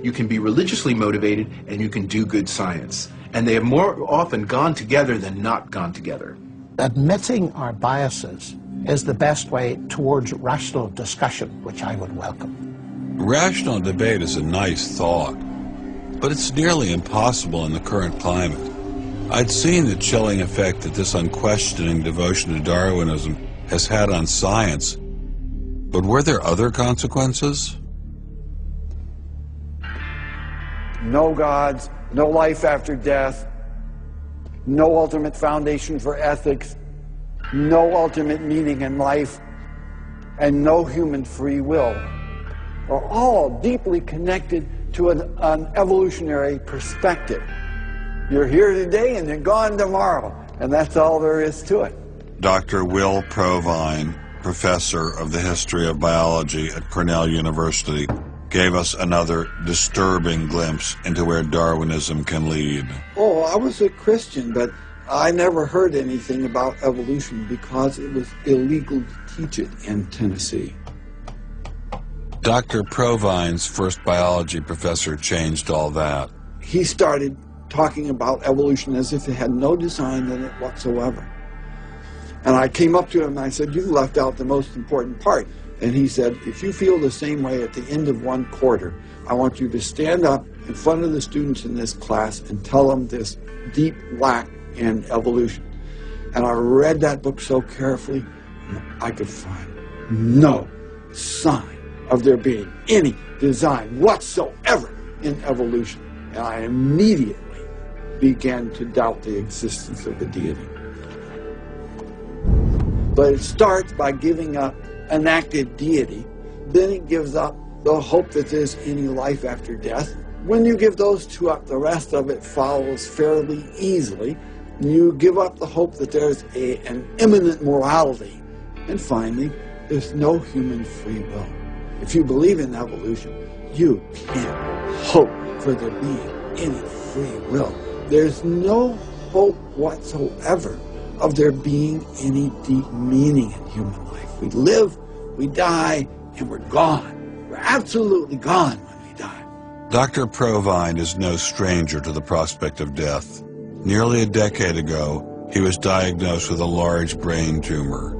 You can be religiously motivated and you can do good science. And they have more often gone together than not gone together. Admitting our biases is the best way towards rational discussion, which I would welcome. Rational debate is a nice thought, but it's nearly impossible in the current climate. I'd seen the chilling effect that this unquestioning devotion to Darwinism has had on science, but were there other consequences? No gods, no life after death, no ultimate foundation for ethics, no ultimate meaning in life, and no human free will are all deeply connected to an evolutionary perspective. You're here today and you're gone tomorrow, and that's all there is to it. Dr. Will Provine, professor of the history of biology at Cornell University, gave us another disturbing glimpse into where Darwinism can lead. Oh, I was a Christian, but I never heard anything about evolution because it was illegal to teach it in Tennessee. Dr. Provine's first biology professor changed all that. He started talking about evolution as if it had no design in it whatsoever. And I came up to him and I said, "You left out the most important part." And he said, "If you feel the same way at the end of one quarter, I want you to stand up in front of the students in this class and tell them this deep lack in evolution." And I read that book so carefully, I could find no sign of there being any design whatsoever in evolution. And I immediately began to doubt the existence of the deity. But it starts by giving up an active deity, then it gives up the hope that there's any life after death. When you give those two up, the rest of it follows fairly easily. You give up the hope that there's an immanent morality. And finally, there's no human free will. If you believe in evolution, you can't hope for there being any free will. There's no hope whatsoever of there being any deep meaning in human life. We live, we die, and we're gone. We're absolutely gone when we die. Dr. Provine is no stranger to the prospect of death. Nearly a decade ago, he was diagnosed with a large brain tumor.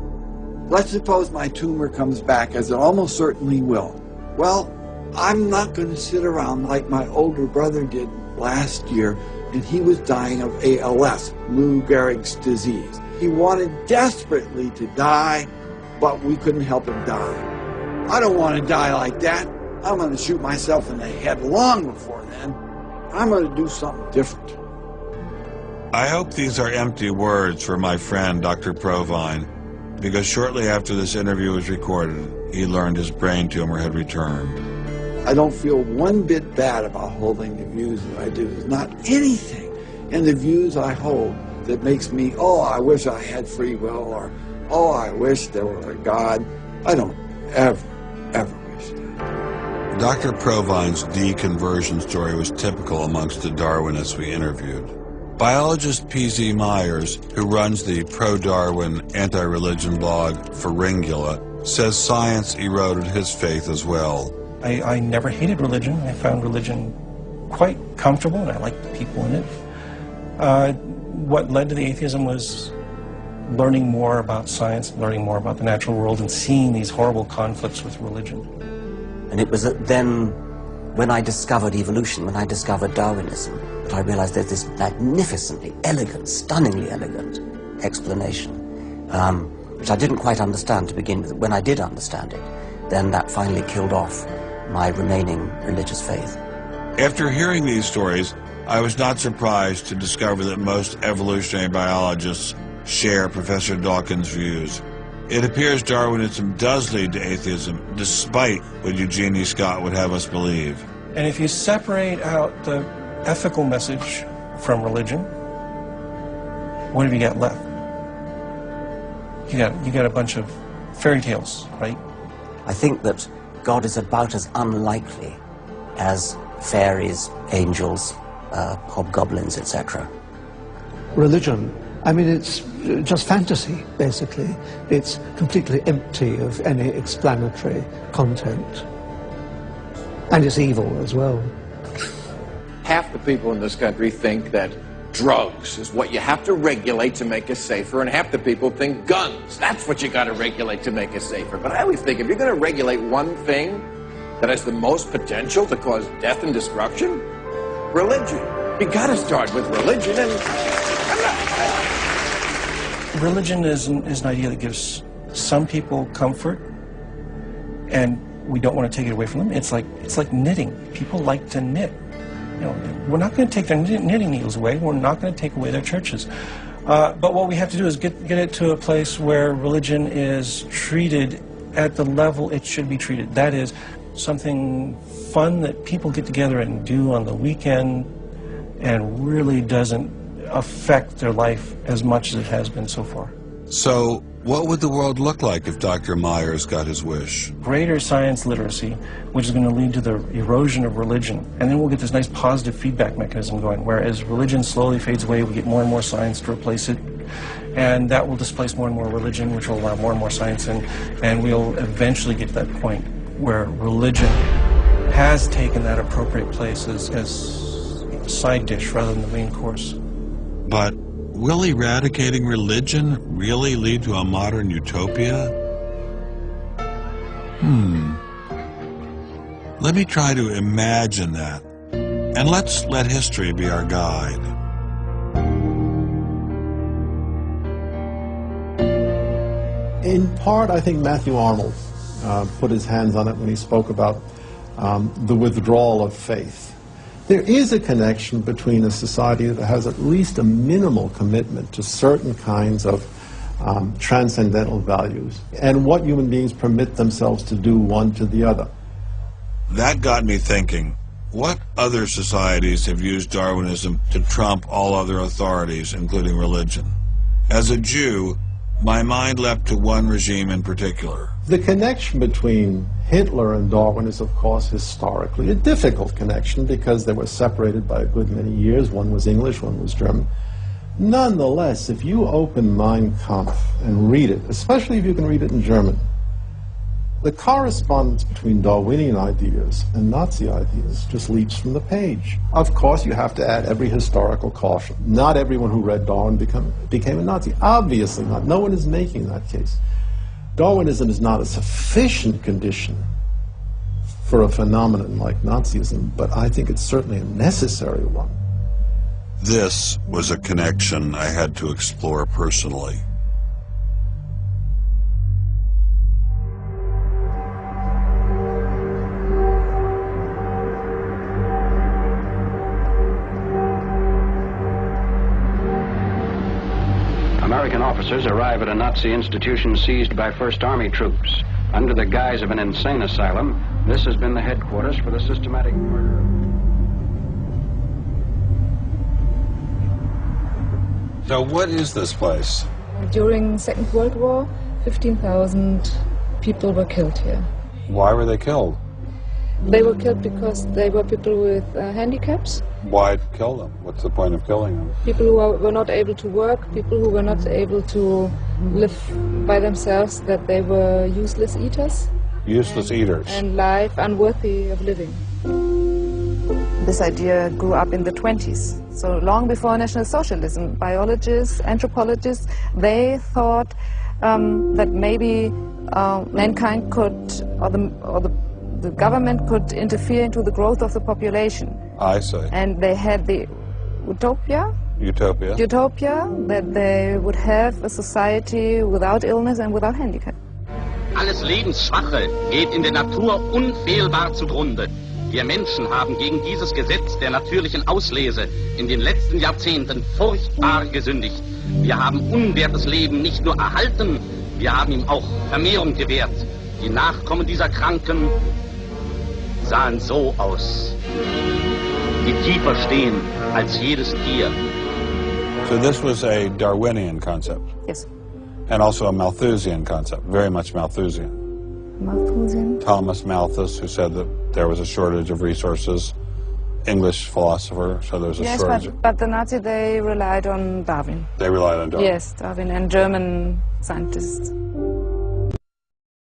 Let's suppose my tumor comes back, as it almost certainly will. Well, I'm not going to sit around like my older brother did last year, and he was dying of ALS, Lou Gehrig's disease. He wanted desperately to die, but we couldn't help him die. I don't want to die like that. I'm going to shoot myself in the head long before then. I'm going to do something different. I hope these are empty words for my friend, Dr. Provine, because shortly after this interview was recorded, he learned his brain tumor had returned. I don't feel one bit bad about holding the views that I do. There's not anything in the views I hold that makes me, oh, I wish I had free will, or, oh, I wish there were a God. I don't ever wish that. Dr. Provine's deconversion story was typical amongst the Darwinists we interviewed. Biologist P.Z. Myers, who runs the pro-Darwin anti-religion blog Pharyngula, says science eroded his faith as well. I never hated religion. I found religion quite comfortable, and I liked the people in it. What led to the atheism was learning more about science, learning more about the natural world, and seeing these horrible conflicts with religion. And it was then, when I discovered evolution, when I discovered Darwinism, that I realized there's this magnificently elegant, stunningly elegant explanation, which I didn't quite understand to begin with. When I did understand it, then that finally killed off my remaining religious faith. After hearing these stories, I was not surprised to discover that most evolutionary biologists share Professor Dawkins' views. It appears Darwinism does lead to atheism, despite what Eugenie Scott would have us believe. And if you separate out the ethical message from religion, what have you got left? You got a bunch of fairy tales, right? I think that God is about as unlikely as fairies, angels, hobgoblins, etc. Religion, I mean, it's just fantasy, basically. It's completely empty of any explanatory content. And it's evil as well. Half the people in this country think that drugs is what you have to regulate to make us safer, and half the people think guns, that's what you got to regulate to make us safer. But I always think if you're going to regulate one thing that has the most potential to cause death and destruction, religion. You got to start with religion, and religion is an idea that gives some people comfort, and we don't want to take it away from them. It's like knitting. People like to knit. You know, we're not going to take their knitting needles away. We're not going to take away their churches. But what we have to do is get it to a place where religion is treated at the level it should be treated. That is, something fun that people get together and do on the weekend and really doesn't affect their life as much as it has been so far. So, what would the world look like if Dr. Myers got his wish? Greater science literacy, which is going to lead to the erosion of religion. And then we'll get this nice positive feedback mechanism going, where as religion slowly fades away, we get more and more science to replace it. And that will displace more and more religion, which will allow more and more science in. And we'll eventually get to that point where religion has taken that appropriate place as a side dish rather than the main course. But will eradicating religion really lead to a modern utopia? Let me try to imagine that. And let's let history be our guide. In part, I think Matthew Arnold put his hands on it when he spoke about the withdrawal of faith. There is a connection between a society that has at least a minimal commitment to certain kinds of transcendental values and what human beings permit themselves to do one to the other. That got me thinking, what other societies have used Darwinism to trump all other authorities, including religion? As a Jew, my mind leapt to one regime in particular. The connection between Hitler and Darwin is, of course, historically a difficult connection because they were separated by a good many years. One was English, one was German. Nonetheless, if you open Mein Kampf and read it, especially if you can read it in German, the correspondence between Darwinian ideas and Nazi ideas just leaps from the page. Of course, you have to add every historical caution. Not everyone who read Darwin became a Nazi. Obviously not. No one is making that case. Darwinism is not a sufficient condition for a phenomenon like Nazism, but I think it's certainly a necessary one. This was a connection I had to explore personally. American officers arrive at a Nazi institution seized by First Army troops. Under the guise of an insane asylum, this has been the headquarters for the systematic murder. So what is this place? During the Second World War, 15,000 people were killed here. Why were they killed? They were killed because they were people with handicaps. Why kill them? What's the point of killing them? People who were not able to work, people who were not able to live by themselves, that they were useless eaters. Useless eaters. And life unworthy of living. This idea grew up in the 20s. So long before National Socialism, biologists, anthropologists, they thought that maybe mankind could, or the government could interfere into the growth of the population. I see. And they had the utopia that they would have a society without illness and without handicap. Alles Lebensschwache geht in der Natur unfehlbar zugrunde. Wir Menschen haben gegen dieses Gesetz der natürlichen Auslese in den letzten Jahrzehnten furchtbar gesündigt. Wir haben unwertes Leben nicht nur erhalten, wir haben ihm auch Vermehrung gewährt. Die Nachkommen dieser Kranken sahen so aus, die tiefer stehen als jedes Tier. So this was a Darwinian concept? Yes. And also a Malthusian concept, very much Malthusian. Malthusian? Thomas Malthus, who said that there was a shortage of resources, English philosopher, so there was a shortage. Yes, but the Nazis, they relied on Darwin. They relied on Darwin? Yes, Darwin and German scientists.